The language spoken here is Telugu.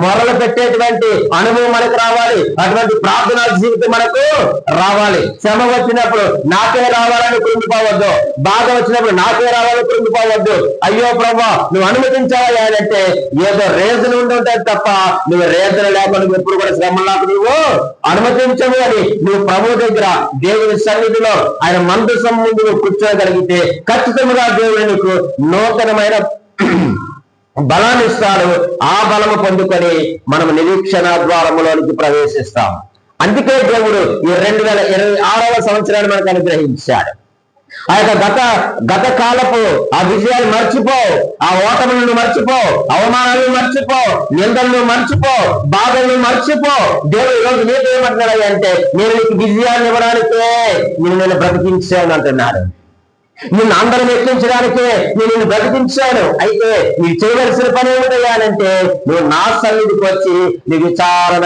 మొరలు పెట్టేటువంటి అనుభవం మనకు రావాలి. అటువంటి ప్రార్థనా జీవితం మనకు రావాలి. శ్రమ వచ్చినప్పుడు నాకే రావాలని కృంగిపోవద్దు, బాధ వచ్చినప్పుడు నాకే రావాలని కృంగిపోవద్దు. అయ్యో ప్రభా నువ్వు అనుమతించావా అంటే ఏదో రీజన్ ఉంటుంటది తప్ప నువ్వు రీజన్ లేకుండా ఎప్పుడు కూడా శ్రమలకు నువ్వు అనుమతించవు అని నువ్వు ప్రభు దగ్గర దేవుని సన్నిధిలో ఆయన మందసం ముందు నువ్వు కూర్చోగలిగితే ఖచ్చితంగా దేవుడు నీకు నూతనమైన బలాన్ని ఇస్తాడు. ఆ బలము పొందుకొని మనం నిరీక్షణ ద్వారములోనికి ప్రవేశిస్తాం. అందుకే దేవుడు ఈ 2026వ సంవత్సరాన్ని మనకు అనుగ్రహించాడు. ఆ యొక్క గత కాలపు ఆ విజయాలు మర్చిపో, ఆ ఓటములను మర్చిపో, అవమానాలను మర్చిపో, నిందలను మర్చిపో, బాధలను మర్చిపో. దేవుడు ఈరోజు నీకు ఏమంటున్నాడు అంటే నేను నీకు విజయాన్ని ఇవ్వడానికే నేను బ్రతికించాను అంటున్నాడు. నిన్ను అందరం ఎక్కించడానికే నేను నిన్ను బ్రతికించాను. అయితే నీకు చేయవలసిన పని ఏమిటయ్యానంటే నువ్వు నా సన్నిధికి వచ్చి నీ విచారణ